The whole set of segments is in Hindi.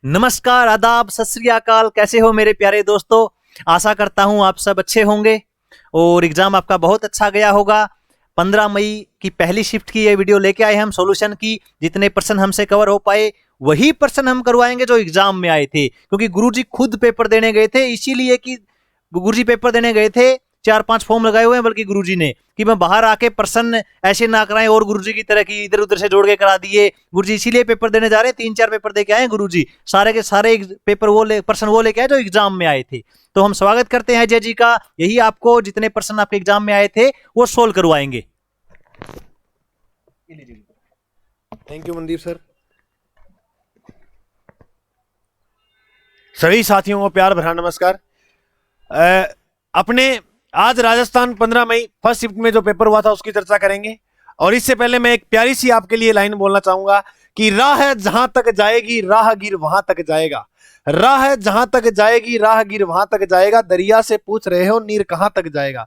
नमस्कार, आदाब, सत श्री अकाल। कैसे हो मेरे प्यारे दोस्तों? आशा करता हूं आप सब अच्छे होंगे और एग्जाम आपका बहुत अच्छा गया होगा। 15 मई की पहली शिफ्ट की ये वीडियो लेके आए हम सॉल्यूशन की। जितने प्रश्न हमसे कवर हो पाए वही प्रश्न हम करवाएंगे जो एग्जाम में आए थे, क्योंकि गुरुजी खुद पेपर देने गए थे। इसीलिए कि गुरुजी पेपर देने गए थे, 4-5 फॉर्म लगाए हुए हैं बल्कि गुरुजी ने, कि मैं बाहर आके प्रश्न ऐसे ना कराएं और गुरुजी की तरह की इधर उधर से जोड़ के करा दिए। गुरुजी इसीलिए पेपर देने जा रहे हैं, 3-4 पेपर दे के आए गुरुजी। सारे के सारे पेपर प्रश्न वो लेके आए जो एग्जाम में आए थे। तो हम स्वागत करते हैं जय जी का। यही आपको जितने प्रश्न आपके एग्जाम में आए थे वो सोल्व करवाएंगे। Thank you Mandeep sir. सभी साथियों को प्यार भरा नमस्कार। अपने आज राजस्थान 15 मई फर्स्ट शिफ्ट में जो पेपर हुआ था उसकी चर्चा करेंगे। और इससे पहले मैं एक प्यारी सी आपके लिए लाइन बोलना चाहूंगा कि राह जहां तक जाएगी राहगीर वहां तक जाएगा। राह जहां तक जाएगी राहगीर वहां तक जाएगा। दरिया से पूछ रहे हो नीर कहां तक जाएगा।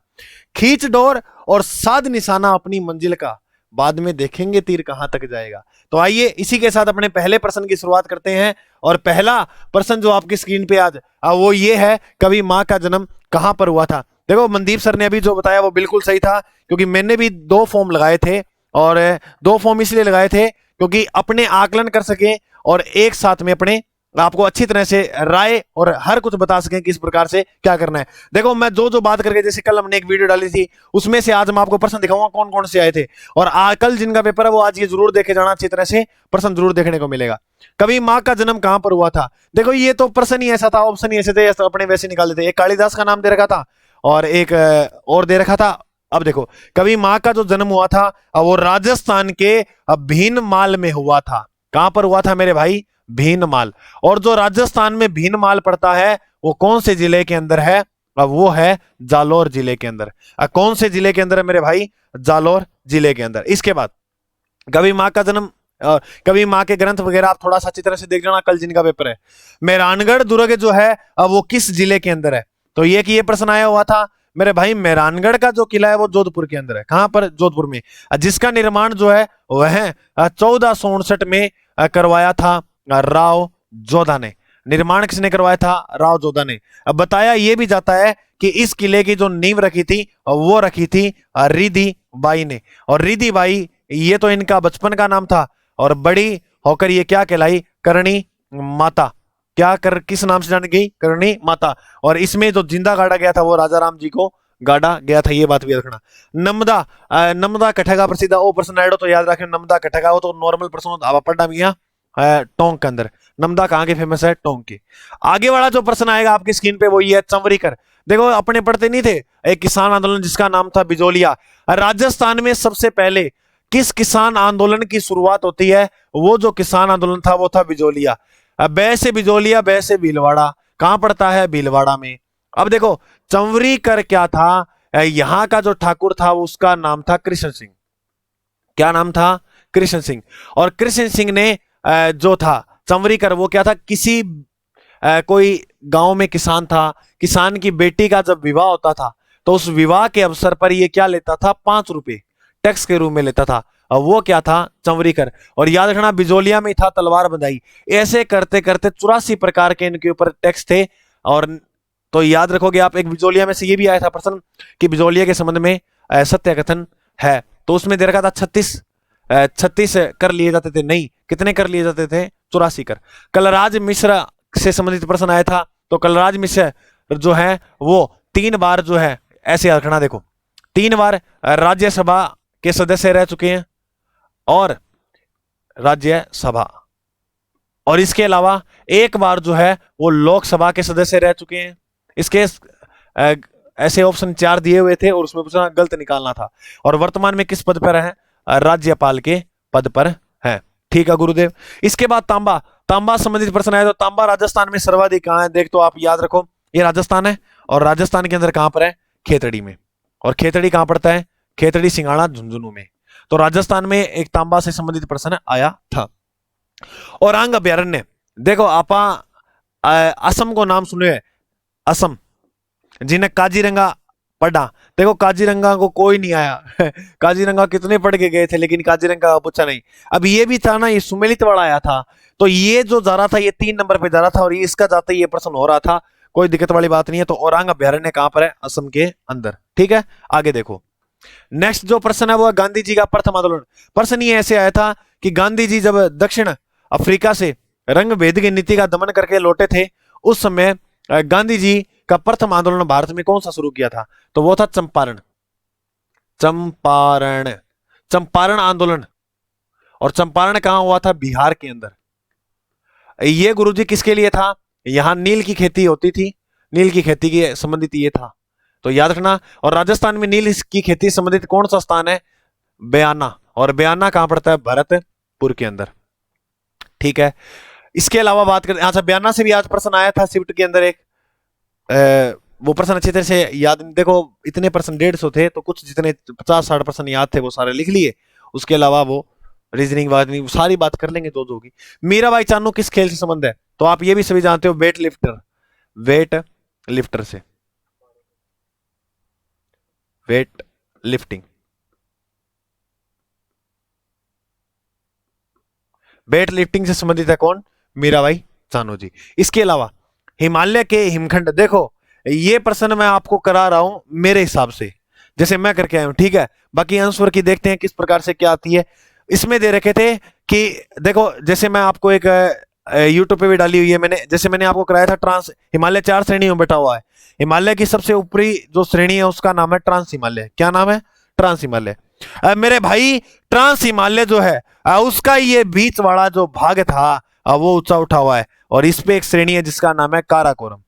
खींच डोर और साध निशाना अपनी मंजिल का, बाद में देखेंगे तीर कहां तक जाएगा। तो आइए इसी के साथ अपने पहले प्रश्न की शुरुआत करते हैं। और पहला प्रश्न जो आपकी स्क्रीन पे आज वो ये है, कवि माँ का जन्म कहां पर हुआ था। देखो मनदीप सर ने अभी जो बताया वो बिल्कुल सही था, क्योंकि मैंने भी 2 फॉर्म लगाए थे। और 2 फॉर्म इसलिए लगाए थे क्योंकि अपने आकलन कर सके और एक साथ में अपने आपको अच्छी तरह से राय और हर कुछ बता सकें कि इस प्रकार से क्या करना है। देखो मैं जो बात करके, जैसे कल हमने एक वीडियो डाली थी उसमें से आज मैं आपको प्रश्न दिखाऊंगा कौन कौन से आए थे। और कल जिनका पेपर है वो आज ये जरूर देखे जाना, अच्छी तरह से प्रश्न जरूर देखने को मिलेगा। कवि माँ का जन्म कहां पर हुआ था। देखो ये तो प्रश्न ही ऐसा था, ऑप्शन ही ऐसे थे, अपने वैसे निकाल देते। एक कालिदास का नाम दे रखा था और एक और दे रखा था। अब देखो कवि माँ का जो जन्म हुआ था वो राजस्थान के भीनमाल में हुआ था। कहां पर हुआ था मेरे भाई? भीनमाल। और जो राजस्थान में भीनमाल पड़ता है वो कौन से जिले के अंदर है? अब वो है जालोर जिले के अंदर। कौन से जिले के अंदर है मेरे भाई? जालोर जिले के अंदर। इसके बाद कवि माँ का जन्म, कवि माँ के ग्रंथ वगैरह आप थोड़ा सा अच्छी तरह से देख लेना, कल जिनका पेपर है। मेहरानगढ़ दुर्ग जो है वो किस जिले के अंदर है? तो ये प्रश्न आया हुआ था मेरे भाई। मेहरानगढ़ का जो किला है वो जोधपुर के अंदर है। कहां पर? जोधपुर में। जिसका निर्माण जो है वह 1469 में करवाया था राव जोधा ने। निर्माण किसने करवाया था? राव जोधा ने। अब बताया यह भी जाता है कि इस किले की जो नींव रखी थी वो रखी थी रिधि बाई ने। और रिधि बाई ये तो इनका बचपन का नाम था और बड़ी होकर ये क्या कहलाई? करणी माता। किस नाम से जानी गई? करणी माता। और इसमें जो जिंदा गाड़ा गया था वो राजा राम जी को गाड़ा गया था, ये बात भी रखना। नमदा कठेगा प्रसिद्ध ओ प्रश्न आएडो तो याद रखें। नमदा कठेगा वो तो नॉर्मल प्रश्न पढ़ना मिया टोंक के अंदर। नमदा कहां के फेमस है? टोंक के। आगे वाला जो प्रश्न आएगा आपकी स्क्रीन पे वो ये है चंवरीकर। देखो अपने पढ़ते नहीं थे एक किसान आंदोलन जिसका नाम था बिजोलिया। राजस्थान में सबसे पहले किस किसान आंदोलन की शुरुआत होती है? वो जो किसान आंदोलन था वो था बिजोलिया। बै से बिजोलिया, बै से भीलवाड़ा। कहां पड़ता है? भीलवाड़ा में। अब देखो चंवरीकर क्या था? यहां का जो ठाकुर था उसका नाम था कृष्ण सिंह। क्या नाम था? कृष्ण सिंह। और कृष्ण सिंह ने जो था चंवरीकर वो क्या था? किसी कोई गांव में किसान था, किसान की बेटी का जब विवाह होता था तो उस विवाह के अवसर पर ये क्या लेता था? 5 रुपए टैक्स के रूप में लेता था। वो क्या था? चंवरीकर। और याद रखना बिजोलिया में था तलवार बंधाई। ऐसे करते करते 84 प्रकार के इनके ऊपर टैक्स थे। और तो याद रखोगे आप, एक बिजोलिया में से ये भी आया था प्रश्न कि बिजोलिया के संबंध में सत्य कथन है। तो उसमें दे रखा था 36 कर लिए जाते थे। नहीं, कितने कर लिए जाते थे? 84 कर। कलराज मिश्र से संबंधित प्रश्न आया था। तो कलराज मिश्र जो है वो 3 बार जो है, ऐसे रखना देखो, 3 बार राज्यसभा के सदस्य रह चुके हैं और राज्यसभा, और इसके अलावा 1 बार जो है वो लोकसभा के सदस्य रह चुके हैं। इसके ऐसे ऑप्शन 4 दिए हुए थे और उसमें पूछना गलत निकालना था। और वर्तमान में किस पद पर है? राज्यपाल के पद पर है। ठीक है गुरुदेव। इसके बाद तांबा संबंधित प्रश्न आया। तो तांबा राजस्थान में सर्वाधिक कहां है? देख तो आप याद रखो, ये राजस्थान है और राजस्थान के अंदर कहां पर है? खेतड़ी में। और खेतड़ी कहां पड़ता है? खेतड़ी सिंगाड़ा झुंझुनू में। तो राजस्थान में एक तांबा से संबंधित प्रश्न आया था। और अंग अभ्यारण्य, देखो आप असम को नाम सुने? असम जिन्हें काजीरंगा पढ़ा। देखो काजीरंगा को कोई नहीं आया काजीरंगा कितने पढ़ के गए थे लेकिन काजीरंगा का पूछा नहीं। अब ये भी था ना, ये सुमेलित वाला आया था, तो ये जो जा रहा था ये 3 नंबर पे जा रहा था और ये इसका जाते ही ये प्रश्न हो रहा था, कोई दिक्कत वाली बात नहीं है। तो औरंग अभ्यारण्य कहां पर है? असम के अंदर। ठीक है, आगे देखो। नेक्स्ट जो प्रश्न है वो है गांधी जी का प्रथम आंदोलन। प्रश्न ये ऐसे आया था कि गांधी जी जब दक्षिण अफ्रीका से रंग भेद की नीति का दमन करके लौटे थे, उस समय गांधी जी का प्रथम आंदोलन भारत में कौन सा शुरू किया था? तो वो था चंपारण। चंपारण, चंपारण आंदोलन। और चंपारण कहां हुआ था? बिहार के अंदर। ये गुरुजी किसके लिए था? यहां नील की खेती होती थी, नील की खेती के संबंधित ये था, तो याद रखना। और राजस्थान में नील की खेती संबंधित कौन सा स्थान है? बयाना। और बयाना कहां पड़ता है? भरतपुर के अंदर। ठीक है, इसके अलावा बात करें, अच्छा बयाना से भी आज प्रश्न आया था शिफ्ट के अंदर एक, वो प्रश्न अच्छी तरह से याद, देखो इतने प्रश्न 150 थे, तो कुछ जितने 50-60 प्रश्न याद थे वो सारे लिख लिए। उसके अलावा वो रीजनिंग वाजनिंग सारी बात कर लेंगे जो होगी। मीराबाई चानू किस खेल से संबंध है? तो आप ये भी सभी जानते हो, वेट लिफ्टर, वेट लिफ्टर से, वेट लिफ्टिंग, वेट लिफ्टिंग से संबंधित है कौन? मीराबाई चानू जी। इसके अलावा हिमालय के हिमखंड, देखो ये प्रश्न मैं आपको करा रहा हूं मेरे हिसाब से, जैसे मैं करके आया हूं। ठीक है, बाकी आंसर की देखते हैं किस प्रकार से क्या आती है। इसमें दे रखे थे कि देखो, जैसे मैं आपको एक यूट्यूब पे भी डाली हुई है मैंने, जैसे मैंने आपको कराया था ट्रांस हिमालय 4 श्रेणियों में बैठा हुआ है। हिमालय की सबसे ऊपरी जो श्रेणी है उसका नाम है ट्रांस हिमालय। क्या नाम है? ट्रांस हिमालय। मेरे भाई ट्रांस हिमालय जो है उसका ये बीच वाला जो भाग था वो ऊंचा उठा हुआ है, और इस पे एक श्रेणी है जिसका नाम है काराकोरम।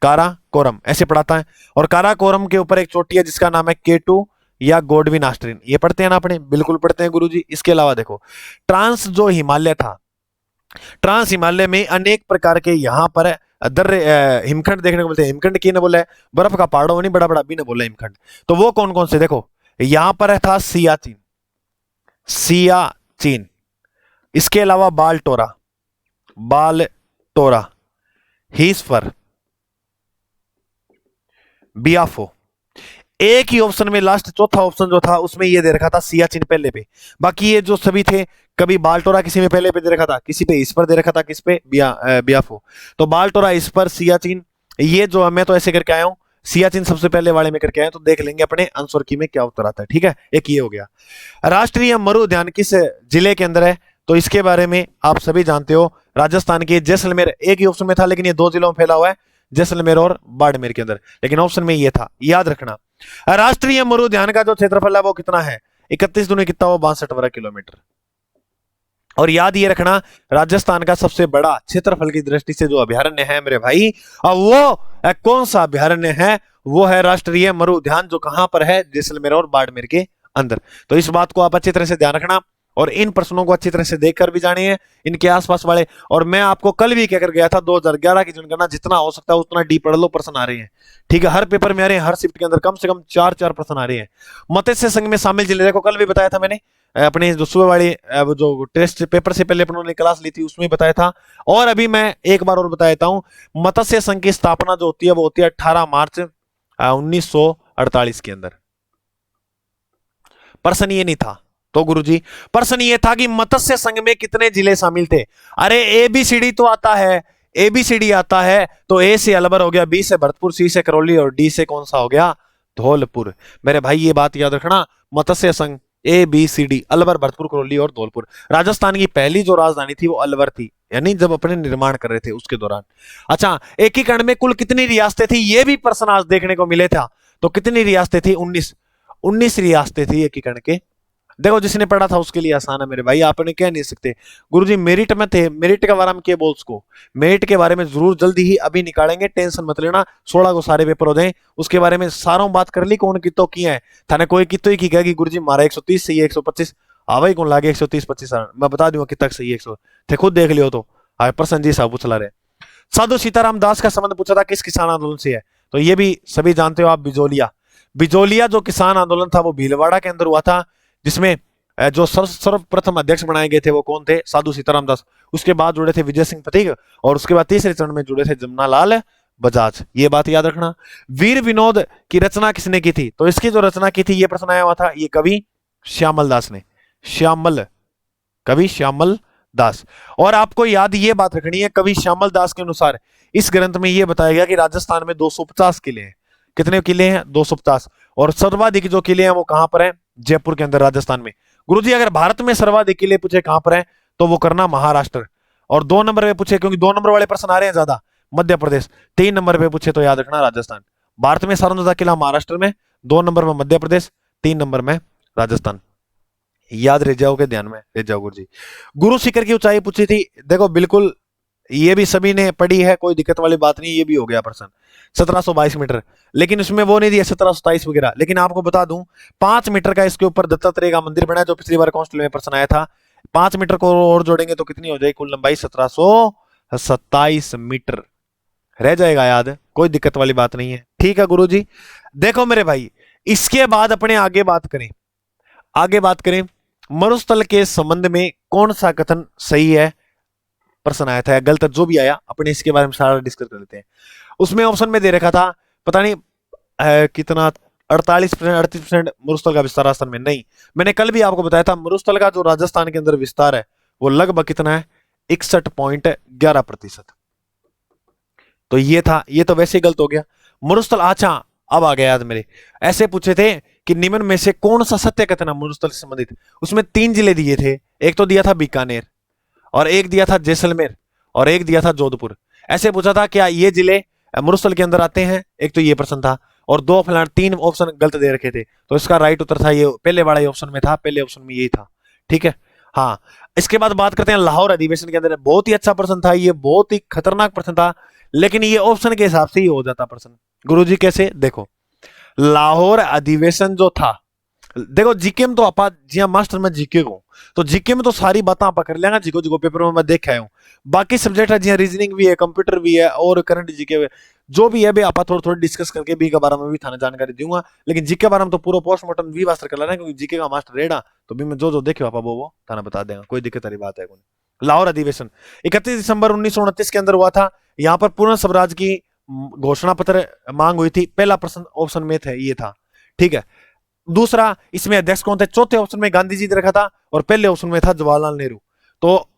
काराकोरम ऐसे पढ़ाता है। और काराकोरम के ऊपर एक चोटी है जिसका नाम है केटू या गोडविन आस्ट्रीन। ये पढ़ते हैं ना अपने? बिल्कुल पढ़ते हैं गुरुजी। इसके अलावा देखो, ट्रांस जो हिमालय था, ट्रांस हिमालय में अनेक प्रकार के यहाँ पर हिमखंड देखने को मिलते हैं। हिमखंड की ने बोला है बर्फ का पहाड़ों नहीं, बड़ा बड़ा भी ने बोला हिमखंड। तो वो कौन कौन से? देखो यहां पर था सियाचिन, सियाचिन। इसके अलावा बालटोरा, बालटोरा, हीस्फर, बियाफो। एक ही ऑप्शन में लास्ट चौथा ऑप्शन जो था उसमें ये दे रखा था सियाचिन पहले पे। बाकी ये जो सभी थे, कभी बालटोरा किसी में पहले पे दे रखा था, किसी पे इस पर दे रखा था, किस पे? बियाफो। तो बालटोरा, इस पर, सियाचिन, ये जो मैं तो ऐसे करके आया हूं, सियाचिन सबसे पहले वाले में करके आया, तो देख लेंगे अपने आंसर की में क्या उत्तर आता है। ठीक है, एक ये हो गया। राष्ट्रीय मरु उद्यान किस जिले के अंदर है? तो इसके बारे में आप सभी जानते हो, राजस्थान के जैसलमेर। एक ही ऑप्शन में था लेकिन ये 2 जिलों में फैला हुआ है, जैसलमेर और बाड़मेर के अंदर, लेकिन ऑप्शन में ये था, याद रखना। राष्ट्रीय मरु उद्यान का जो क्षेत्रफल है वो कितना है? 31 दूनी कितना हुआ? 62 वर्ग किलोमीटर। और याद ये रखना, राजस्थान का सबसे बड़ा क्षेत्रफल की दृष्टि से जो अभ्यारण्य है मेरे भाई, और वो कौन सा अभ्यारण्य है? वो है राष्ट्रीय मरु उद्यान, जो कहां पर है? जैसलमेर और बाड़मेर के अंदर। तो इस बात को आप अच्छी तरह से ध्यान रखना, और इन प्रश्नों को अच्छी तरह से देखकर भी जानिए, इनके आसपास वाले। और मैं आपको कल भी कहकर गया था 2011 की जनगणना जितना हो सकता है उतना डीप पढ़ लो, प्रश्न आ रहे हैं। ठीक है, हर पेपर में आ रहे हैं, हर शिफ्ट के अंदर कम से कम 4-4 प्रश्न आ रहे हैं। मत्स्य संघ में शामिल जिले, देखो कल भी बताया था मैंने, अपने जो सुबह वाली जो टेस्ट पेपर से पहले अपनों ने क्लास ली थी उसमें बताया था, और अभी मैं एक बार और बता देता हूं। मत्स्य संघ की स्थापना जो होती है वो होती है 18 मार्च 1948 के अंदर। प्रश्न ये नहीं था तो गुरुजी, प्रश्न ये था कि मत्स्य संघ में कितने जिले शामिल थे? अरे एबीसीडी तो आता है, एबीसीडी आता है, तो ए से अलवर हो गया, बी से भरतपुर, सी से करौली, और डी से कौन सा हो गया? धौलपुर। मेरे भाई ये बात याद रखना, मत्स्य संघ ABCD, अलवर, भरतपुर, करौली और धौलपुर। राजस्थान की पहली जो राजधानी थी वो अलवर थी, यानी जब अपने निर्माण कर रहे थे उसके दौरान। अच्छा, एकीकरण में कुल कितनी रियासतें थी? ये भी प्रश्न आज देखने को मिले था। तो कितनी रियासतें थी? 19 रियासतें थी एकीकरण के। देखो जिसने पढ़ा था उसके लिए आसान है मेरे भाई, आपने कह नहीं सकते गुरुजी मेरिट में थे, मेरिट के बारे में क्या बोल उसको, मेरिट के बारे में जरूर जल्दी ही अभी निकालेंगे, टेंशन मत लेना। 16 को सारे पेपर हो जाए, उसके बारे में सारों बात कर ली, कौन कितो की है थाने, कोई कितो ही की कहेगी गुरुजी मारा 130 सही है 125 आवाई कौन लागे 130-25 मैं बता दूंगा कितना सही है 100 थे, खुद देख लियो। तो प्रसन्न जी साहब पूछ ला रहे। साधु सीताराम दास का संबंध पूछा था किस किसान आंदोलन से है? तो ये भी सभी जानते हो आप, बिजोलिया। बिजोलिया जो किसान आंदोलन था वो भीलवाड़ा के अंदर हुआ था, जिसमें जो सर्वप्रथम अध्यक्ष बनाए गए थे वो कौन थे? साधु सीताराम दास। उसके बाद जुड़े थे विजय सिंह पथिक, और उसके बाद तीसरे चरण में जुड़े थे जमनालाल बजाज, ये बात याद रखना। वीर विनोद की रचना किसने की थी? तो इसकी जो रचना की थी, ये प्रश्न आया हुआ था, ये कवि श्यामल दास ने। कवि श्यामल दास। और आपको याद ये बात रखनी है, कवि श्यामल दास के अनुसार इस ग्रंथ में ये बताया गया कि राजस्थान में 250 किले हैं। कितने किले हैं? 250। और सर्वाधिक जो किले हैं वो कहां पर है? जयपुर के अंदर, राजस्थान में। गुरुजी अगर भारत में सर्वाधिक किले पूछे कहां पर है, तो वो करना महाराष्ट्र। और 2 नंबर पे पूछे, क्योंकि 2 नंबर वाले प्रश्न आ रहे हैं ज्यादा, मध्य प्रदेश। 3 नंबर पे पूछे तो याद रखना राजस्थान। भारत में सर्वाधिक ज्यादा किला महाराष्ट्र में, 2 नंबर में मध्य प्रदेश, 3 नंबर में राजस्थान। याद रह जाओगे, ध्यान में रह जाओ गुरु जी। गुरु शिखर की ऊंचाई पूछी थी, देखो बिल्कुल ये भी सभी ने पढ़ी है, कोई दिक्कत वाली बात नहीं, ये भी हो गया प्रश्न। 1722 मीटर, लेकिन उसमें वो नहीं दिया 1727 वगैरह। लेकिन आपको बता दूं 5 मीटर का इसके ऊपर दत्तात्रेय का मंदिर बना है, जो पिछली बार कांस्टेबल में प्रश्न आया था। 5 मीटर को और जोड़ेंगे तो कितनी हो जाएगी कुल लंबाई? 1727 मीटर। रह जाएगा याद, कोई दिक्कत वाली बात नहीं है। ठीक है गुरु जी। देखो मेरे भाई, इसके बाद अपने आगे बात करें मरुस्थल के संबंध में कौन सा कथन सही है, प्रश्न आया था या गलत, जो भी आया अपने इसके बारे में सारा डिस्कस कर लेते हैं। उसमें ऑप्शन में दे रखा था, पता नहीं कितना 48% 38% मरुस्थल का विस्तार राजस्थान में। नहीं, मैंने कल भी आपको बताया था मरुस्थल का जो राजस्थान के अंदर विस्तार है वो लगभग कितना है? 61.11%। तो ये था, ये तो वैसे ही गलत हो गया मरुस्थल। अच्छा अब आ गया याद मेरे। ऐसे पूछे थे कि निम्न में से कौन सा सत्य कथन है मरुस्थल से संबंधित। उसमें 3 जिले दिए थे, एक तो दिया था बीकानेर, और एक दिया था जैसलमेर, और एक दिया था जोधपुर। ऐसे पूछा था क्या ये जिले मरुस्थल के अंदर आते हैं, एक तो ये प्रश्न था। और 3 ऑप्शन गलत दे रखे थे, तो इसका राइट उत्तर था ये पहले वाला ऑप्शन में था, पहले ऑप्शन में यही था। ठीक है। हाँ, इसके बाद बात करते हैं लाहौर अधिवेशन के अंदर। बहुत ही अच्छा प्रश्न था ये, बहुत ही खतरनाक प्रश्न था, लेकिन ये ऑप्शन के हिसाब से ही हो जाता प्रश्न। गुरुजी कैसे? देखो लाहौर अधिवेशन जो था, देखो जीके में तो आप जी मास्टर में जीके को, तो जीके में तो सारी बातें आप कर लेंगे, जिको जिको पेपर में मैं देख आया हूं। बाकी सब्जेक्ट है जी, रीजनिंग भी है, कंप्यूटर भी है, और करंट जीके जो भी है आप थोड़ी थोड़ी डिस्कस करके बी के बारे में भी थाने जानकारी दूंगा। लेकिन जीके के बारे में तो पूरा पोस्टमार्टम भी वास्तर कर लेना, क्योंकि जीके का मास्टर रेडा, तो भी मैं जो देखे आप वो थाना बता देगा, कोई दिक्कत वाली बात है। लाहौर अधिवेशन 31 दिसंबर 1929 के अंदर हुआ था। यहाँ पर पूर्ण स्वराज की घोषणा पत्र मांग हुई थी। पहला प्रश्न ऑप्शन में थे, ये था। ठीक है। दूसरा, इसमें अध्यक्ष कौन थे? चौथे ऑप्शन में गांधी जी रखा था, और पहले ऑप्शन में था जवाहरलाल नेहरू। तो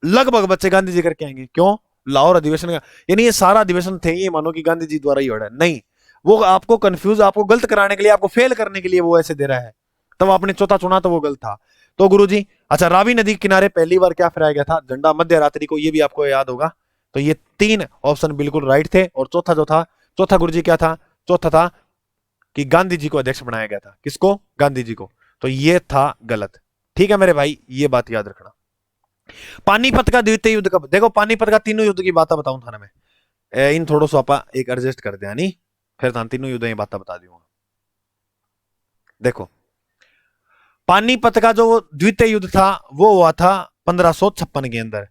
लगभग बच्चे गांधी जी करके आएंगे। क्यों? लाहौर अधिवेशन का, यानी ये सारा अधिवेशन थे ये मानो कि गांधी जी द्वारा ही हो रहा है। नहीं, वो आपको कंफ्यूज, आपको गलत कराने के लिए, आपको फेल करने के लिए वो ऐसे दे रहा है। तब आपने चौथा चुना तो वो गलत था। तो गुरुजी अच्छा, रावी नदी के किनारे पहली बार क्या फहराया गया था? झंडा मध्य रात्रि को, ये भी आपको याद होगा। तो ये 3 ऑप्शन बिल्कुल राइट थे। और चौथा जो था, चौथा गुरुजी क्या था? चौथा था कि गांधी जी को अध्यक्ष बनाया गया था। किसको? गांधी जी को। तो ये था गलत। ठीक है मेरे भाई, ये बात याद रखना। पानीपत का द्वितीय युद्ध कब? देखो पानीपत का तीनों युद्ध की बात बताऊं थाना में, इन थोड़ा सा आप एक एडजस्ट कर दिया नहीं, फिर था तीनों युद्ध की बात बता दूंगा। देखो पानीपत का जो द्वितीय युद्ध था वो हुआ था 1556 के अंदर।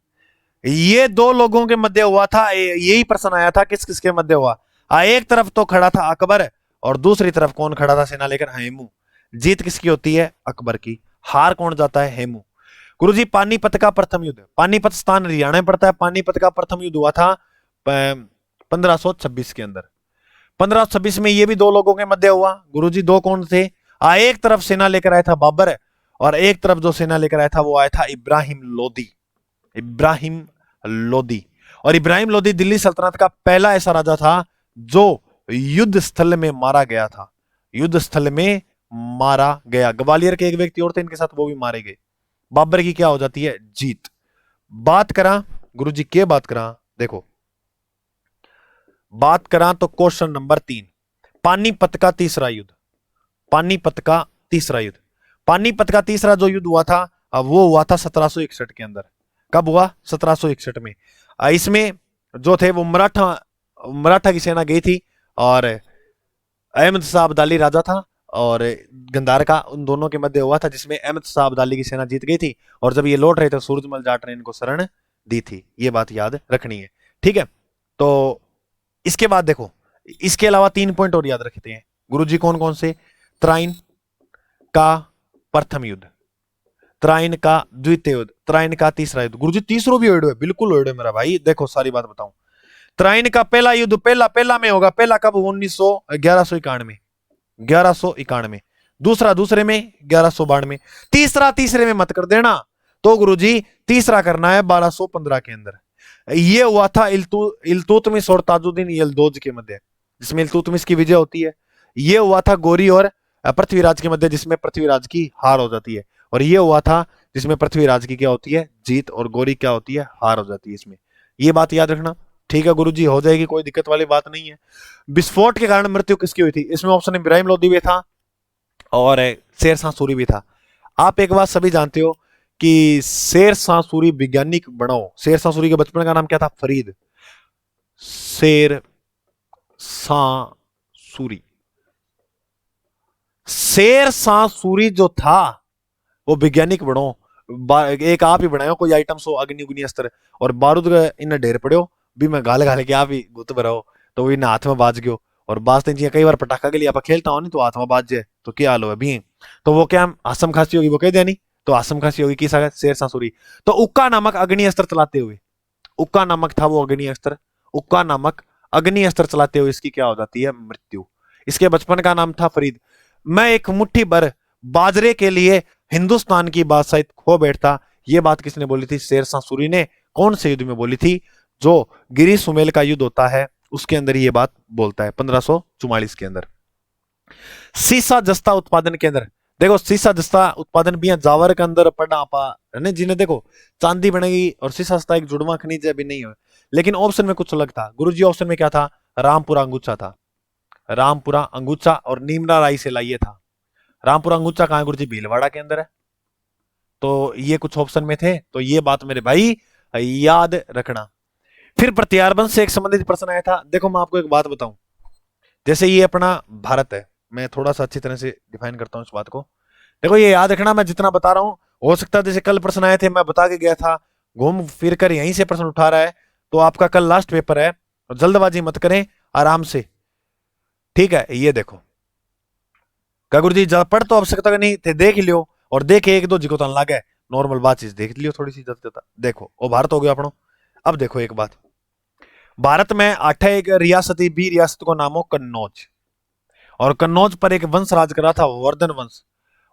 ये 2 लोगों के मध्य हुआ था। यही प्रश्न आया था किस किसके मध्य हुआ। एक तरफ तो खड़ा था अकबर, और दूसरी तरफ कौन खड़ा था सेना लेकर? हेमू। जीत किसकी होती है? अकबर की। हार कौन जाता है? हेमू। गुरुजी पानीपत का प्रथम युद्ध, पानीपत स्थान हरियाणा में पड़ता है। पानीपत का प्रथम युद्ध हुआ था 1526 के अंदर। 1526 में ये भी 2 लोगों के मध्य हुआ। गुरुजी 2 कौन थे? एक तरफ सेना लेकर आया था बाबर, और एक तरफ जो सेना लेकर आया था वो आया था इब्राहिम लोदी। इब्राहिम लोदी। और इब्राहिम लोदी दिल्ली सल्तनत का पहला ऐसा राजा था जो युद्ध स्थल में मारा गया था। युद्ध स्थल में मारा गया। ग्वालियर के एक व्यक्ति और थे इनके साथ, वो भी मारे गए। बाबर की क्या हो जाती है? जीत। बात करा गुरुजी के बात करा, देखो बात करा तो क्वेश्चन नंबर 3, पानीपत का तीसरा युद्ध। पानीपत का तीसरा युद्ध, पानीपत का तीसरा जो युद्ध हुआ था वो हुआ था 1761 के अंदर। कब हुआ? 1761 में। इसमें जो थे वो मराठा की सेना गई थी, और अहमद शाह अब्दाली राजा था, और गंधार का, उन दोनों के मध्य हुआ था, जिसमें अहमद शाह अब्दाली की सेना जीत गई थी। और जब ये लौट रहे थे सूरजमल जाट ने इनको शरण दी थी। ये बात याद रखनी है। ठीक है। तो इसके बाद देखो, इसके अलावा 3 पॉइंट और याद रखते हैं गुरुजी। कौन कौन से? त्राइन का प्रथम युद्ध, त्राइन का द्वितीय युद्ध, त्राइन का तीसरा युद्ध। गुरुजी तीसरो भी युद्ध है, बिल्कुल युद्ध है मेरा भाई। देखो सारी बात बताऊं, तराइन का पहला युद्ध पहला में होगा। पहला कब? 1191, 1191। दूसरा दूसरे में 1192। तीसरा तीसरे में मत कर देना। तो गुरुजी तीसरा करना है 1215 के अंदर। ये हुआ था इल्तुतमिश और ताजुद्दीन यलदौज के मध्य, जिसमें इल्तुतमिश की विजय होती है। ये हुआ था गौरी और पृथ्वीराज के मध्य, जिसमें पृथ्वीराज की हार हो जाती है। और ये हुआ था जिसमें पृथ्वीराज की क्या होती है? जीत, और गौरी क्या होती है? हार हो जाती है इसमें। ये बात याद रखना। ठीक है गुरुजी, हो जाएगी, कोई दिक्कत वाली बात नहीं है। विस्फोट के कारण मृत्यु किसकी हुई थी? इसमें ऑप्शन इब्राहिम लोदी भी था और शेरशाह सूरी भी था। आप एक बात सभी जानते हो कि शेरशाह सूरी वैज्ञानिक बनाओ। शेरशाह सूरी के बचपन का नाम क्या था? फरीद। शेरशाह सूरी, शेरशाह सूरी जो था वो वैज्ञानिक बनो। एक आप ही बनाओ कोई आइटम सो अग्नि उग्नि अस्त्र, और बारूद इन ढेर पड़ो भी मैं गाल गाले के आप ही गुत भराओ तो वो इन हाथ में बाज गयो। और बाजते जी कई बार पटाखा के लिए आप खेलता हो नहीं तो हाथ में बाज जाए तो क्या हाल हो भी, तो वो क्या आसम खांसी होगी? वो कह दिया नहीं तो आसम खांसी होगी। किस शेरशाह सूरी। तो उक्का नामक अग्नि अस्त्र चलाते हुए, उक्का नामक था वो अग्नि अस्त्र, उक्का नामक अग्नि अस्त्र चलाते हुए इसकी क्या हो जाती है? मृत्यु। इसके बचपन का नाम था फरीद। मैं एक मुट्ठी भर बाजरे के लिए हिंदुस्तान की बादशाही खो बैठता, ये बात किसने बोली थी? शेरशाह सूरी ने। कौन से युद्ध में बोली थी? जो गिरी सुमेल का युद्ध होता है उसके अंदर ये बात बोलता है, 1544 के अंदर। सीसा जस्ता उत्पादन के अंदर देखो, सीसा जस्ता उत्पादन भी जावर के अंदर पढ़ना आपा जिन्हें देखो चांदी बनेगी और सीसा जस्ता एक जुड़वा खनिज है भी नहीं है, लेकिन ऑप्शन में कुछ अलग था गुरुजी। ऑप्शन में क्या था? रामपुरा अंगूचा था, रामपुरा अंगूचा, और नीमरा राई से लाइए था। रामपुरा अंगूचा कहां है गुरुजी? भीलवाड़ा के अंदर है। तो ये कुछ ऑप्शन में थे, तो ये बात मेरे भाई याद रखना। फिर प्रत्यार वंश से एक संबंधित प्रश्न आया था। देखो मैं आपको एक बात बताऊं, जैसे ये अपना भारत है, मैं थोड़ा सा अच्छी तरह से डिफाइन करता हूं इस बात को। देखो ये याद रखना, मैं जितना बता रहा हूं हो सकता है जैसे कल प्रश्न आए थे मैं बता के गया था, घूम फिर कर यहीं से प्रश्न उठा रहा है, तो आपका कल लास्ट पेपर है, जल्दबाजी मत करें, आराम से। ठीक है, ये देखो क्या गुरु जी पढ़ तो आवश्यकता नहीं थे, देख लियो, और देखे एक दो जिको तन लागे नॉर्मल बात चीज देख लियो थोड़ी सी देखो। ओ भारत हो गया अपनो। अब देखो एक बात, भारत में 8 एक रियासती भी रियासत को नाम हो कन्नौज, और कन्नौज पर एक वंश राज करा था वर्धन वंश।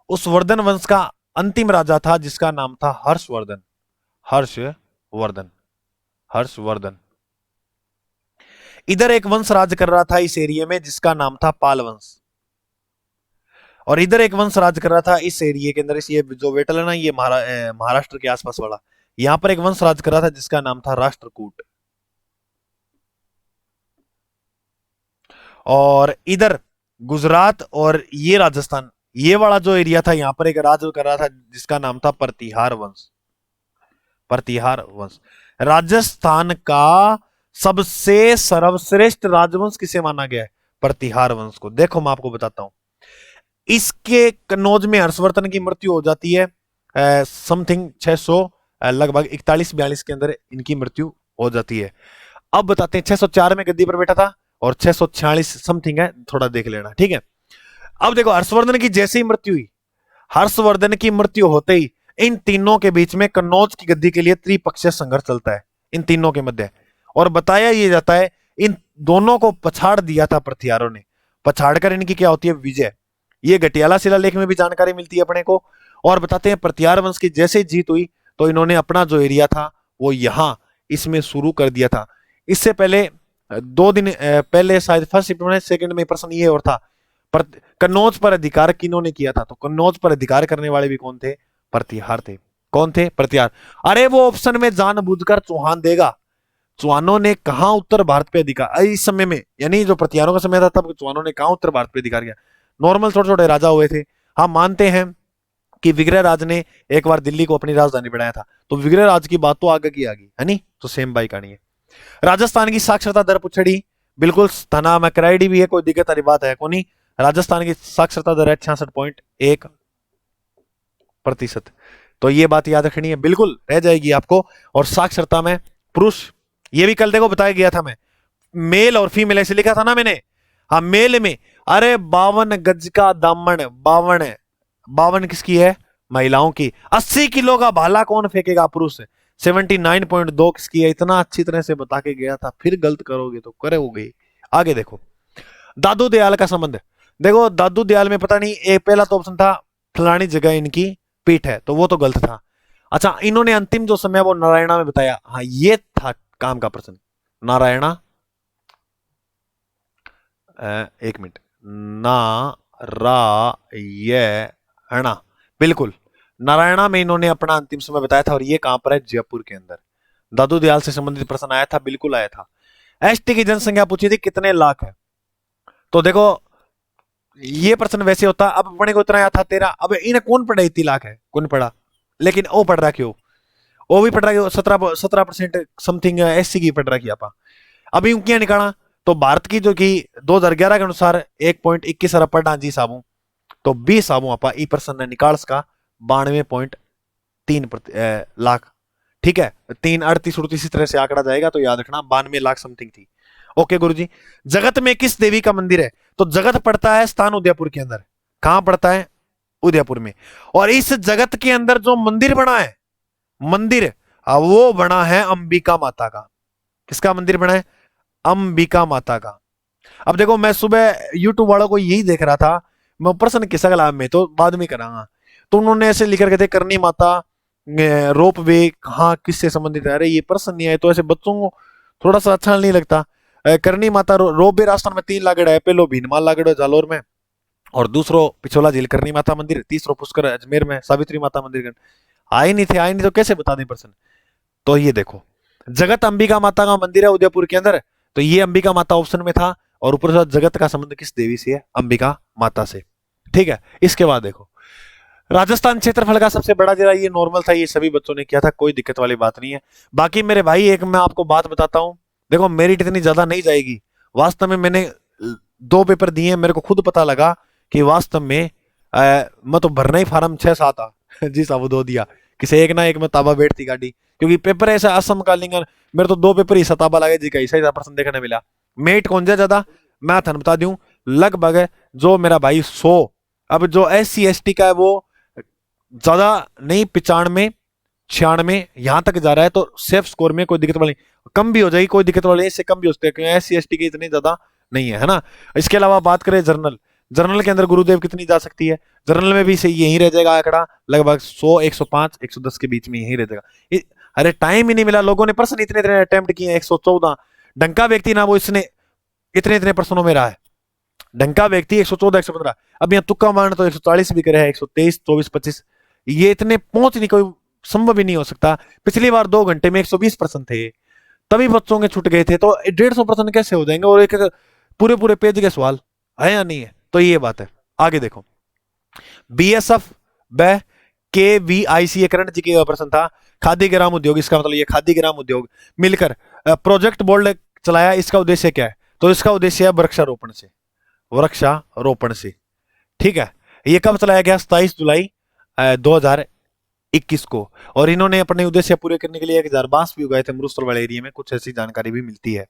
उस वर्धन वंश का अंतिम राजा था जिसका नाम था हर्षवर्धन। हर्षवर्धन, हर्षवर्धन। इधर एक वंश राज कर रहा था इस एरिया में जिसका नाम था पाल वंश, और इधर एक वंश राज कर रहा था इस एरिया के अंदर, इस ये जो वेटल है ना, ये महाराष्ट्र के आसपास वाला, यहां पर एक वंश राज कर रहा था जिसका नाम था राष्ट्रकूट। और इधर गुजरात और ये राजस्थान, ये वाला जो एरिया था, यहां पर एक राज कर रहा था जिसका नाम था प्रतिहार वंश। प्रतिहार वंश राजस्थान का सबसे सर्वश्रेष्ठ राजवंश किसे माना गया है? प्रतिहार वंश को। देखो मैं आपको बताता हूं, इसके कन्नौज में हर्षवर्धन की मृत्यु हो जाती है समथिंग 600 लगभग 41-42 के अंदर इनकी मृत्यु हो जाती है। अब बताते हैं 604 में गद्दी पर बैठा था और 646 समथिंग है, थोड़ा देख लेना, ठीक है। अब देखो हर्षवर्धन की जैसे ही मृत्यु हुई, हर्षवर्धन की मृत्यु होते ही इन तीनों के बीच में कन्नौज की गद्दी के लिए त्रिपक्षीय संघर्ष चलता है इन तीनों के मध्य, और बताया यह जाता है इन दोनों को पछाड़ दिया था प्रतिहारों ने। पछाड़कर इनकी क्या होती है? विजय। ये गटियाला शिलालेख में भी जानकारी मिलती है अपने को। और बताते हैं प्रतिहार वंश की जैसे जीत हुई तो इन्होंने अपना जो एरिया था वो यहां इसमें शुरू कर दिया था। इससे पहले 2 दिन पहले शायद फर्स्ट शिफ्ट में सेकंड में प्रश्न ये और था, कन्नौज पर अधिकार किन्होंने किया था? तो कन्नौज पर अधिकार करने वाले भी कौन थे? प्रतिहार थे। कौन थे? प्रतिहार। अरे वो ऑप्शन में जानबूझकर चौहान देगा। चौहानों ने कहा उत्तर भारत पे अधिकार इस समय में, यानी जो प्रतिहारों का समय था तब चौहानों ने कहा उत्तर भारत पे अधिकार किया। नॉर्मल छोटे छोटे राजा हुए थे। हम मानते हैं कि विग्रह राज ने एक बार दिल्ली को अपनी राजधानी बनाया था, तो विग्रह राज की बात तो आगे की आगे है नहीं, तो सेम बाई कहानी है। राजस्थान की साक्षरता दर पुछड़ी बिल्कुल तना में कराईडी भी है, कोई दिक्कत वाली बात है कोनी। राजस्थान की साक्षरता दर है 66.1%। तो ये बात याद रखनी है, बिल्कुल रह जाएगी आपको। और साक्षरता में पुरुष, ये भी कल देखो बताया गया था, मैं मेल और फीमेल ऐसे लिखा था ना मैंने। हाँ मेल में अरे 52 गज का दामन, 52 किसकी है? महिलाओं की। 80 किलो का भाला कौन फेंकेगा? पुरुष। 79.2 किसकी है, इतना अच्छी तरह से बता के गया था, फिर गलत करोगे तो करोगे। आगे देखो, दादू दयाल का संबंध। देखो दादू दयाल में पता नहीं, एक पहला तो ऑप्शन था फलानी जगह इनकी पीठ है, तो वो तो गलत था। अच्छा, इन्होंने अंतिम जो समय वो नारायणा में बताया, हाँ ये था काम का प्रश्न, नारायणा। एक मिनट, नारायणा, बिल्कुल नारायणा में इन्होंने अपना अंतिम समय बताया था, और ये कहां पर है, जयपुर के अंदर। दादू दयाल से संबंधित प्रश्न आया था, बिल्कुल आया था। एसटी की जनसंख्या पूछी थी कितने लाख है, तो देखो ये प्रश्न वैसे होता, अब अपने को इतना आया था 13, अब इन्हें कौन पढ़ा 3 लाख है, कौन पढ़ा, लेकिन वो पढ़ रहा क्यों, वो भी पढ़ रहा क्यों, 17% समथिंग एससी की पढ़ रखी आप। अभी उनकी निकाला तो भारत की जो कि 2011 के अनुसार 1.21 अरब पढ़ना जी साबू, तो 20 साबू आपा ई पर्सन ने निकाल सका 92.3 लाख। ठीक है, 3 38 38 इस तरह से आंकड़ा जाएगा, तो याद रखना 92 लाख समथिंग थी। ओके गुरुजी, जगत में किस देवी का मंदिर है, तो जगत पड़ता है स्थान उदयपुर के अंदर। कहां पड़ता है, उदयपुर में। और इस जगत के अंदर जो मंदिर बना है, मंदिर वो बना है अंबिका माता का। किसका मंदिर बना है, अंबिका माता का। अब देखो मैं सुबह यूट्यूब वालों को यही देख रहा था, मैं प्रश्न किसा कलाम में तो बाद में करांगा, तो उन्होंने ऐसे लिख रखे थे करनी माता रोप वे कहाँ किससे संबंधित है। अरे ये प्रश्न नहीं आए तो ऐसे बच्चों को थोड़ा सा अच्छा नहीं लगता। करनी माता रोप वे राजस्थान में 3 लागड़ है, पहलो भीनमाल लागड़ जालोर में, और दूसरो पिछोला झील करनी माता मंदिर, तीसरो पुष्कर अजमेर में सावित्री माता मंदिर। आए नहीं तो कैसे बता दें प्रश्न। तो ये देखो, जगत अंबिका माता का मंदिर है उदयपुर के अंदर, तो ये अंबिका माता ऑप्शन में था, और ऊपर से जगत का संबंध किस देवी से है, अंबिका माता से। ठीक है, इसके बाद देखो राजस्थान क्षेत्रफल का सबसे बड़ा जिला, ये नॉर्मल था, ये सभी बच्चों ने किया था, कोई दिक्कत वाली बात नहीं है। बाकी मेरे भाई एक मैं आपको बात बताता हूं, देखो मेरिट इतनी ज्यादा नहीं जाएगी, वास्तव में मैंने 2 पेपर दिए, मेरे को खुद पता लगा कि वास्तव में मैं तो भरना ही फार्म 6-7 आ जी साहब 2 दिया, किसी एक ना एक में ताबा बैठती गाड़ी, क्योंकि पेपर ऐसा असमकालीन, मेरे तो 2 पेपर ही सताबा लगे जी का, ऐसा प्रश्न देखने मिला। मेरिट कौन जा ज्यादा, मैं थान बता दूं, लगभग जो मेरा भाई 100, अब जो SC ST का है वो ज्यादा नहीं, 95 96 यहां तक जा रहा है, तो सेफ स्कोर में कोई दिक्कत वाली, कम भी हो जाएगी कोई दिक्कत वाली, इससे कम भी हो सकते हैं, SC ST के इतने ज्यादा नहीं है ना। इसके अलावा बात करें जर्नल, जर्नल के अंदर गुरुदेव कितनी जा सकती है, जर्नल में भी सही यही रह जाएगा आंकड़ा, लगभग 100 105 110 के बीच में यही रह जाएगा। अरे टाइम ही नहीं मिला, लोगों ने प्रश्न इतने इतने अटेम्प्ट किए, 114, डंका व्यक्ति ना वो इसने इतने इतने प्रश्नों में रहा है, डंका व्यक्ति 114 115, अब यहाँ तुक्का मारना तो 140 भी करे है, 123 24 25, ये इतने पहुंच नहीं, कोई संभव ही नहीं हो सकता। पिछली बार 2 घंटे में 120 प्रश्न थे, तभी बच्चों के छूट गए थे, तो 150 प्रश्न कैसे हो जाएंगे, और एक पूरे पूरे पेज के सवाल है या नहीं है, तो ये बात है। आगे देखो, BSF व KVIC ये करंट जी का प्रश्न था, खादी ग्राम उद्योग, इसका मतलब ये खादी ग्राम उद्योग मिलकर प्रोजेक्ट बोर्ड चलाया, इसका उद्देश्य क्या है, तो इसका उद्देश्य है वृक्षारोपण से, वृक्षारोपण से। ठीक है, ये कब चलाया गया, 27 जुलाई 2021 को, और इन्होंने अपने उद्देश्य पूरे करने के लिए 1000 बांस भी उगाए थे मरुस्थल वाले एरिया में, कुछ ऐसी जानकारी भी मिलती है।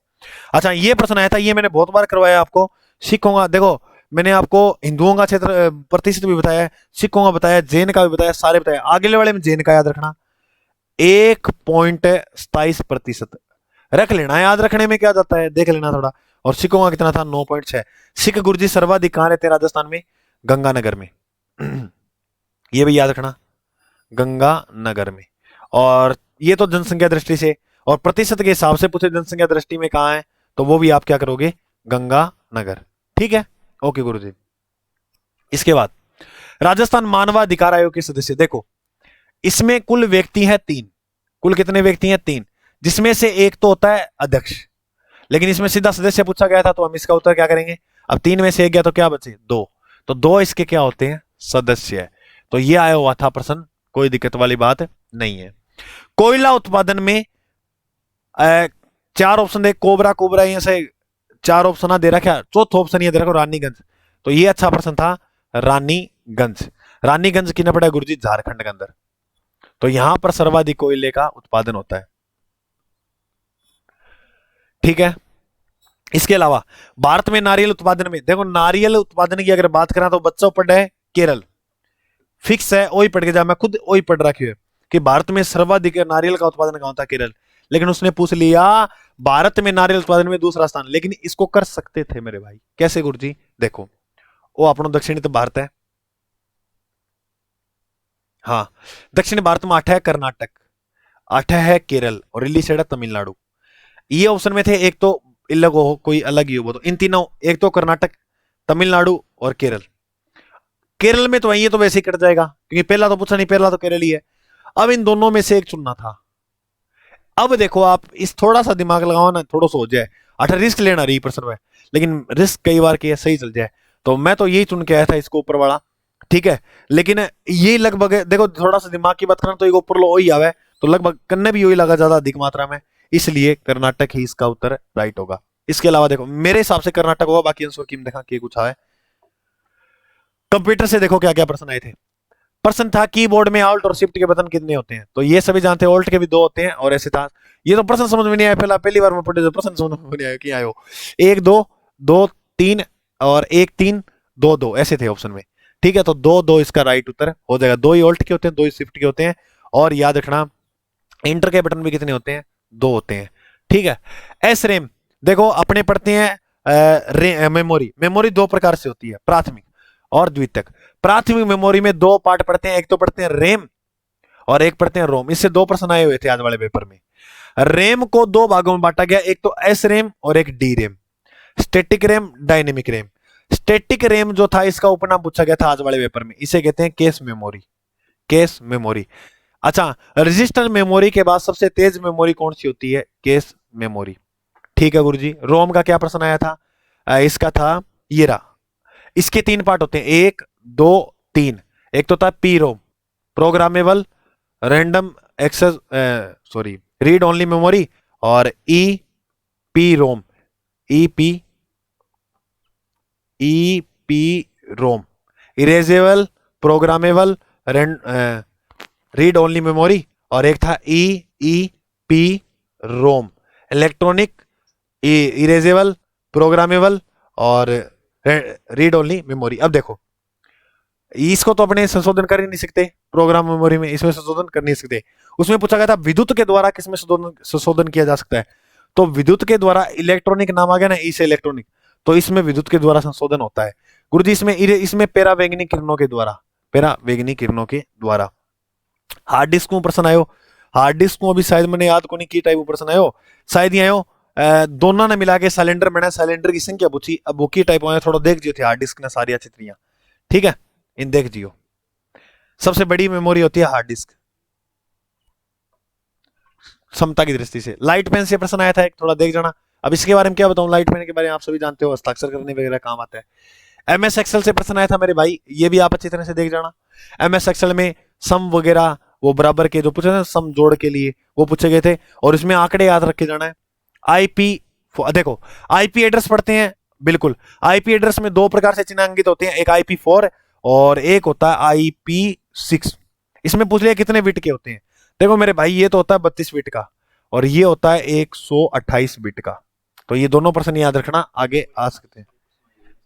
अच्छा, ये प्रश्न आया था, ये मैंने बहुत बार करवाया आपको, सिखों का देखो मैंने आपको हिंदुओं का क्षेत्र प्रतिशत भी बताया, सिखों का बताया, जैन का भी बताया, सारे बताया, आगे वाले में जैन का याद रखना 1.27% रख लेना, याद रखने में क्या जाता है, देख लेना थोड़ा। और सिखों का कितना था, 9.6। सिख गुरुजी सर्वाधिक कहां रहते हैं, राजस्थान में, गंगानगर में ये भी याद रखना, गंगानगर में। और ये तो जनसंख्या दृष्टि से, और प्रतिशत के हिसाब से पूछे जनसंख्या दृष्टि में कहां है, तो वो भी आप क्या करोगे, गंगानगर। ठीक है, ओके गुरुजी। इसके बाद राजस्थान मानवाधिकार आयोग के सदस्य, देखो इसमें कुल व्यक्ति है 3, कुल कितने व्यक्ति हैं, 3, जिसमें से एक तो होता है अध्यक्ष, लेकिन इसमें सीधा सदस्य पूछा गया था, तो हम इसका उत्तर क्या करेंगे, अब 3 में से एक गया तो क्या बचे, 2, तो 2 इसके क्या होते हैं, सदस्य। तो ये आया हुआ था प्रश्न, कोई दिक्कत वाली बात नहीं है। कोयला उत्पादन में 4 ऑप्शन दे, कोबरा कोबरा यहां से 4 ऑप्शन दे रखा, चौथा ऑप्शन ये दे रखा रानीगंज, तो ये अच्छा प्रश्न था, रानीगंज। रानीगंज कितना पड़ा गुरुजी, झारखंड के अंदर, तो यहां पर सर्वाधिक कोयले का उत्पादन होता है। ठीक है, इसके अलावा भारत में नारियल उत्पादन में, देखो नारियल उत्पादन की अगर बात करें तो बच्चों पढ़ है केरल, फिक्स है, वही पढ़ के जा, मैं खुद वही पढ़ रखी है। कि भारत में सर्वाधिक नारियल का उत्पादन कहाँ होता है? केरल। लेकिन उसने पूछ लिया भारत में नारियल उत्पादन में दूसरा स्थान, लेकिन इसको कर सकते थे मेरे भाई। कैसे गुरुजी? देखो, वो अपनो दक्षिणी तो भारत है, हाँ, दक्षिण भारत में 8 है कर्नाटक, 8 है केरल और रिली साइड है तमिलनाडु। ये ऑप्शन में थे, एक तो अलग हो, कोई अलग ही हो, तो इन तीनों, एक तो कर्नाटक, तमिलनाडु और केरल। केरल में तो ये तो वैसे ही कट जाएगा क्योंकि पहला तो पूछा नहीं, पहला तो केरल ही है। अब इन दोनों में से एक चुनना था। अब देखो, आप इस थोड़ा सा दिमाग लगाओ ना, थोड़ा सा हो जाए। 8 रिस्क लेना रही पर्सन में, लेकिन रिस्क कई बार किया सही चल जाए। तो मैं तो यही चुन के आया था, इसको ऊपर वाला, ठीक है। लेकिन ये लगभग देखो, थोड़ा सा दिमाग की बात करना तो एक ऊपर लो वही आवे, तो लगभग कन्ने भी वही लगा ज्यादा अधिक मात्रा में, इसलिए कर्नाटक ही इसका उत्तर राइट होगा। इसके अलावा देखो, मेरे हिसाब से कर्नाटक होगा, बाकी आंसर की देखा कि कुछ है। कंप्यूटर से देखो क्या क्या प्रश्न आए थे। प्रश्न था कीबोर्ड में ऑल्ट और शिफ्ट के बटन कितने होते हैं? तो ये सभी जानते हैं, ऑल्ट के भी 2 होते हैं, और ऐसे था। ये तो प्रश्न समझ में नहीं आया, पहली बार में पढ़े तो प्रश्न समझ में नहीं आया कि आयो 1 2 2 3 और 1 3 2 2 ऐसे थे ऑप्शन में, ठीक है। तो 2 2 इसका राइट उत्तर हो जाएगा। 2 ही ऑल्ट के होते हैं, 2 ही शिफ्ट के होते हैं, और याद रखना इंटर के बटन भी कितने होते हैं? 2 होते हैं, ठीक है। एस रैम देखो, अपने पढ़ते हैं मेमोरी। मेमोरी 2 प्रकार से होती है, प्राथमिक और द्वितीयक। प्राथमिक मेमोरी में 2 पार्ट पढ़ते हैं, एक तो पढ़ते हैं रैम और एक पढ़ते हैं रोम। इससे 2 प्रश्न आए हुए थे आज वाले पेपर में। रैम को 2 भागों में बांटा गया, एक तो एस रैम और एक D RAM, static RAM, dynamic RAM. Static RAM जो था, इसका उपनाम पूछा गया था आज वाले पेपर में, इसे कहते हैं केस मेमोरी। Case memory. अच्छा, रजिस्टर मेमोरी के बाद सबसे तेज मेमोरी कौन सी होती है? केस मेमोरी, ठीक है गुरुजी। रोम का क्या प्रश्न आया था? इसका था ये रहा। इसके 3 पार्ट होते हैं, 1 2 3। एक तो था P ROM, programmable random access read only memory, और E P ROM, E P ROM, erasable, programmable, read only memory, और एक था E P ROM, electronic, erasable, programmable और रीड ओनली मेमोरी। अब देखो, इसको तो अपने संशोधन कर ही नहीं सकते, प्रोग्राम मेमोरी में इसमें संशोधन कर नहीं सकते। उसमें पूछा गया था विद्युत के द्वारा किसमें संशोधन किया जा सकता है? तो विद्युत के द्वारा, इलेक्ट्रॉनिक नाम आ गया ना, इसे इलेक्ट्रॉनिक, तो इसमें विद्युत के द्वारा संशोधन होता है गुरुजी। इसमें पैरावैगनिक किरणों के द्वारा। हार्ड डिस्क में प्रश्न आयो, हार्ड डिस्क को अभी शायद मैंने याद को नहीं की टाइप प्रश्न आयो, शायद ही आयो। दोनों ने मिला के सिलेंडर बना, सिलेंडर की संख्या पूछी, अब वो की टाइप आया, थोड़ा देख जियो थे हार्ड डिस्क ने सारी अच्छी तरिया, ठीक है, इन देख जियो। सबसे बड़ी मेमोरी होती है हार्ड डिस्क, क्षमता की दृष्टि से। लाइट पेन से प्रश्न आया था एक, थोड़ा देख जाना। अब इसके बारे में क्या बताऊं, लाइट पेन के बारे में आप सभी जानते हो, हस्ताक्षर करने वगैरह काम आता है। एमएस एक्सेल से प्रश्न आया था मेरे भाई, ये भी आप अच्छी तरह से देख जाना। एमएस एक्सेल में सम वगैरह, वो बराबर के जो पूछे थे सम जोड़ के लिए, वो पूछे गए थे, और इसमें आंकड़े याद रख के जाना है। आईपी देखो, आईपी एड्रेस पढ़ते हैं, बिल्कुल। आईपी एड्रेस में 2 प्रकार से चिन्हांकित होते हैं, एक IP4 और एक होता है IP6। इसमें पूछ लिया कितने बिट के होते हैं? देखो मेरे भाई, ये तो होता है 32 बिट का, और ये होता है 128 बिट का। तो ये दोनों प्रश्न याद रखना, आगे आ सकते हैं।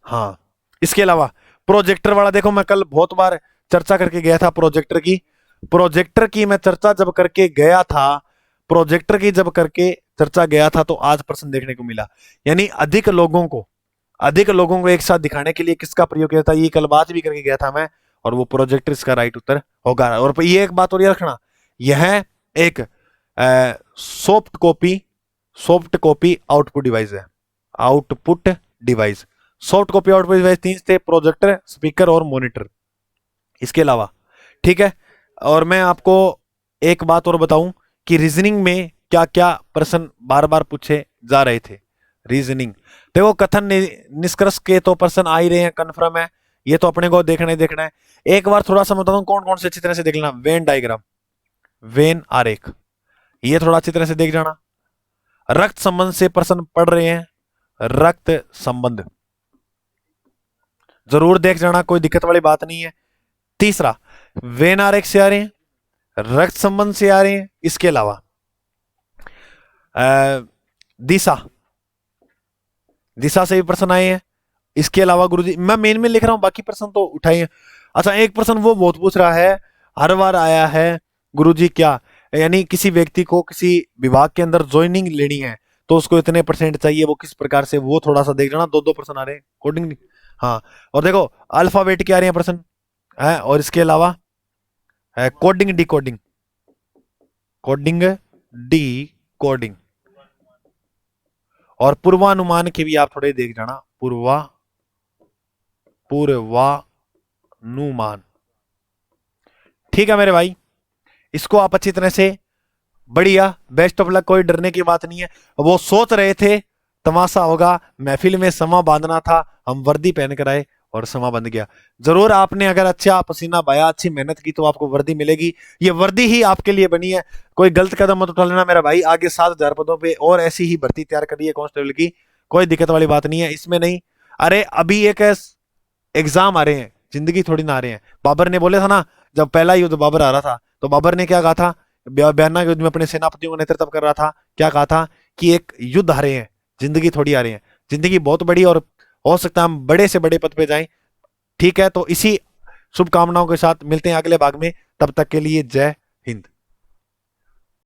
हाँ, इसके अलावा प्रोजेक्टर वाला देखो, मैं कल बहुत बार चर्चा करके गया था प्रोजेक्टर की। प्रोजेक्टर की मैं चर्चा जब करके गया था, प्रोजेक्टर की जब करके चर्चा गया था, तो आज प्रश्न देखने को मिला। यानी अधिक लोगों को एक साथ दिखाने के लिए किसका प्रयोग किया था, ये कल बात भी करके गया था मैं, और वो प्रोजेक्टर इसका राइट उत्तर होगा। और ये एक बात और ये रखना, यह एक सॉफ्ट कॉपी आउटपुट डिवाइस है। Output device, soft copy output device 3 थे, प्रोजेक्टर, स्पीकर और मॉनिटर। इसके अलावा, ठीक है, और मैं आपको एक बात और बताऊं कि रीजनिंग में क्या क्या प्रश्न बार बार पूछे जा रहे थे। रीजनिंग देखो, कथन निष्कर्ष के तो प्रश्न आ ही रहे हैं, कन्फर्म है, ये तो अपने को देखना है। एक बार थोड़ा सा बताता हूं कौन कौन से अच्छी तरह से देख लेना। वेन डायग्राम, वेन आरेख, ये थोड़ा अच्छी तरह से देख जाना। रक्त संबंध से प्रश्न पढ़ रहे हैं, रक्त संबंध जरूर देख जाना, कोई दिक्कत वाली बात नहीं है। तीसरा, वेन आरेख से आ रहे हैं, रक्त संबंध से आ रहे हैं। इसके अलावा दिशा से भी प्रश्न आए हैं। इसके अलावा गुरुजी, मैं मेन में लिख रहा हूं, बाकी प्रश्न तो उठाए हैं। अच्छा, एक प्रश्न वो बहुत पूछ रहा है, हर बार आया है गुरुजी क्या, यानी किसी व्यक्ति को किसी विभाग के अंदर ज्वाइनिंग लेनी है तो उसको इतने परसेंट चाहिए, वो किस प्रकार से, वो थोड़ा सा देख लेना। 2-2 प्रश्न आ रहे हैं कोडिंग। हाँ, और देखो अल्फाबेट के आ रहे हैं प्रश्न है, और इसके अलावा है coding D coding, coding D coding, और पूर्वानुमान के भी आप थोड़े देख जाना। पूर्वानुमान, ठीक है मेरे भाई, इसको आप अच्छी तरह से, बढ़िया, बेस्ट ऑफ लक, कोई डरने की बात नहीं है। वो सोच रहे थे तमाशा होगा, महफिल में समा बांधना था, हम वर्दी पहन कर आए और समा बंध गया। जरूर आपने अगर अच्छा पसीना बहाया, अच्छी मेहनत की तो आपको वर्दी मिलेगी। ये वर्दी ही आपके लिए बनी है, कोई गलत कदम मत उठा लेना मेरा भाई। आगे 7,000 पदों पे और ऐसी ही भर्ती तैयार करी है कांस्टेबल की, कोई दिक्कत वाली बात नहीं है इसमें नहीं। अरे अभी एक एग्जाम आ रहे हैं, जिंदगी थोड़ी ना आ रहे हैं। बाबर ने बोले था ना, जब पहला युद्ध बाबर आ रहा था तो बाबर ने क्या कहा था, बयाना के युद्ध में अपने सेनापतियों का नेतृत्व कर रहा था, क्या कहा था कि एक युद्ध आ रहे हैं, जिंदगी थोड़ी आ रही है, जिंदगी बहुत बड़ी, और हो सकता है हम बड़े से बड़े पद पे जाएं। ठीक है, तो इसी शुभकामनाओं के साथ मिलते हैं अगले भाग में, तब तक के लिए जय हिंद।